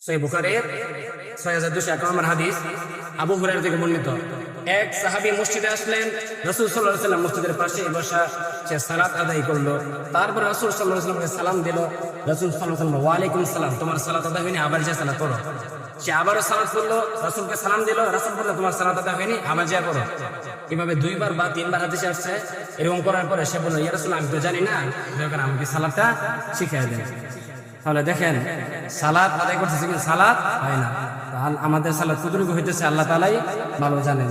সহিহ বুখারীর ৬২০১ নম্বর হাদিস, আবু হুরায়রা থেকে বর্ণিত। এক সাহাবী মসজিদে আসলেন, রাসূল সাল্লাল্লাহু আলাইহি ওয়াসাল্লাম মসজিদের পাশে বসা, সে সালাত আদায় করলো। তারপর রাসূল সাল্লাল্লাহু আলাইহি ওয়াসাল্লামকে সালাম দিল। রাসূল সাল্লাল্লাহু আলাইহি ওয়াসাল্লাম, ওয়া আলাইকুম সালাম, তোমার সালাত আদায় হয়নি, আবার যে সালাত করো। সে আবারও সালাত করলো, রাসূলকে সালাম দিল, রাসূল বলল, তোমার সালাত আদায় হয়নি, আবার যা করো। এভাবে দুইবার বা তিনবার হাদিসে আসছে। এরকম করার পরে সে বলল, ইয়া রাসূল, আমি তো জানি না, দরকার আমাকে সালাতটা শিখিয়ে দেন। তাহলে দেখেন, সালাত আদায় করতেছে কিন্তু সালাত হয় না। আমাদের সালাত কতটুকু হইতেছে আল্লাহ তাআলাই ভালো জানেন।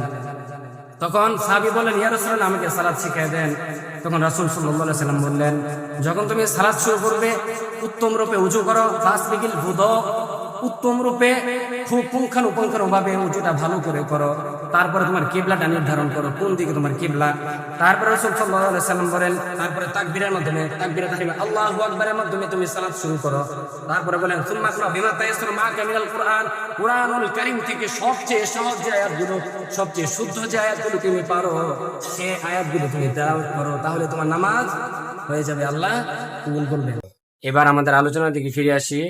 তখন সাহাবী বললেন, ইয়া রাসূলুল্লাহ, আমাকে সালাত শিখিয়ে দেন। তখন রাসূল সাল্লাল্লাহু আলাইহি ওয়াসাল্লাম বললেন, যখন তুমি সালাত শুরু করবে, উত্তম রূপে উযু করো, তাসবিগিল বুদু, উত্তম রূপে খুব পুঙ্খানুপুঙ্খানুভাবে উযুটা ভালো করে করো। তারপরে তোমার কিবলাটা নির্ধারণ করো, কোন দিকে তোমার কিবলা। তারপরে রাসূল সাল্লাল্লাহু আলাইহি ওয়াসাল্লাম বলেন, তারপরে তাকবীরের মাধ্যমে, তাকবীরে তাহরিমা আল্লাহু আকবারের মাধ্যমে তুমি সালাত শুরু করো। তারপরে বলেন, সুম্মা ইকরা বিমা তায়াসসারা মা'আকা মিনাল কুরআন, কুরআনুল কারীম থেকে সবচেয়ে সহজ যে আয়াতগুলো, সবচেয়ে শুদ্ধ যে আয়াতগুলো তুমি পারো, সেই আয়াতগুলো তুমি তেলাওয়াত করো, তাহলে তোমার নামাজ হয়ে যাবে, আল্লাহ কবুল করবেন। এবার আমাদের আলোচনার দিকে ফিরে আসি।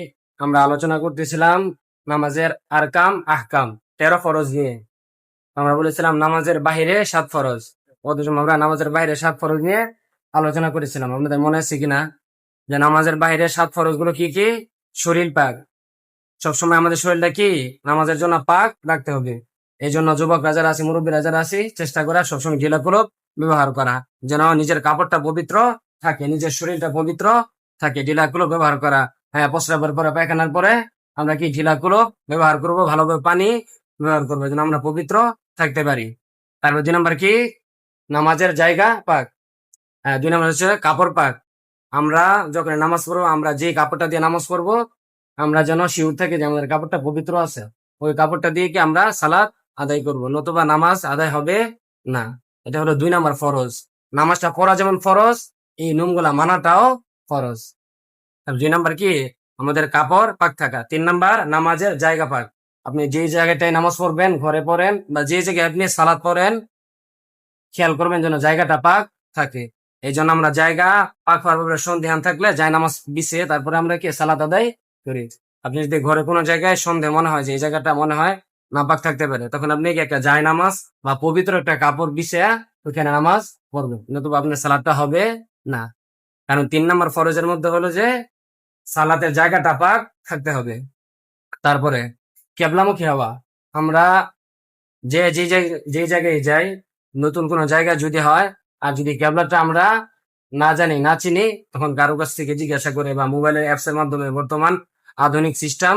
আমরা আলোচনা করতেছিলাম নামাজের আরকাম আহকাম, 13 ফরজ নিয়ে। আমরা বলেছিলাম নামাজের বাহিরে 7 ফরজ। অথচ আমরা নামাজের বাইরে 7 ফরজ নিয়ে আলোচনা করেছিলাম। আপনাদের মনে আছে কিনা যে নামাজের বাইরে 7 ফরজ গুলো কি কি? শরীর পাক, সবসময় আমাদের শরীরটা কি নামাজের জন্য পাক রাখতে হবে। এই জন্য যুবকরা যারা আছে, মুরব্বীরা যারা আছে, চেষ্টা করা সবসময় ঢিলা কলপ ব্যবহার করা, যেন নিজের কাপড়টা পবিত্র থাকে, নিজের শরীরটা পবিত্র থাকে। ঢিলা কলপ ব্যবহার করা। হ্যাঁ, প্রস্রাবের পরে, পায়খানার পরে আমরা কি ঢিলা কলপ ব্যবহার করব, ভালোভাবে পানি ব্যবহার করবো, যেন আমরা পবিত্র থাকতে পারি। তারপর 2 নম্বর কি? নামাজের জায়গা পাক। হ্যাঁ, 2 নম্বর হচ্ছে কাপড় পাক। আমরা যখন নামাজ পড়বো, আমরা যে কাপড়টা দিয়ে নামাজ পড়বো, আমরা যেন শিওর থাকি যে আমাদের কাপড়টা পবিত্র আছে। ওই কাপড়টা দিয়ে কি আমরা সালাত আদায় করব, নতুবা নামাজ আদায় হবে না। এটা হলো 2 নম্বর ফরজ। নামাজটা পড়া যেমন ফরজ, এই নিয়মগুলা মানাটাও ফরজ। 2 নম্বর কি? আমাদের কাপড় পাক থাকা। 3 নম্বর নামাজের জায়গা পাক। আপনি যে জায়গাটায় নামাজ পড়বেন, ঘরে পড়েন বা যে জায়গায় আপনি সালাত পড়েন, খেয়াল করবেন যেন জায়গাটা পাক থাকে। এই জন্য আমরা জায়গা পাক হওয়ার ব্যাপারে সন্দেহান থাকলে যাই নামাজ বিছিয়ে তারপরে আমরা কি সালাত আদায় করি। আপনি যদি ঘরে কোনো জায়গায় সন্দেহ মনে হয় যে এই জায়গাটা মনে হয় নাপাক থাকতে পারে, তখন আপনি কি একটা জায় নামাজ বা পবিত্র একটা কাপড় বিছিয়ে ওখানে নামাজ পড়বেন, নতুবা আপনার সালাতটা হবে না। কারণ 3 নম্বর ফরজের মধ্যে হলো যে সালাতের জায়গাটা পাক থাকতে হবে। তারপরে কেবলামুখী হওয়া। আমরা যে জায়গায় যাই, নতুন কোনো জায়গা যদি হয়, আর যদি কেবলাটা আমরা না জানি, না চিনি, তখন কারো কাছ থেকে জিজ্ঞাসা করে বা মোবাইলের অ্যাপস এর মাধ্যমে, বর্তমান আধুনিক সিস্টেম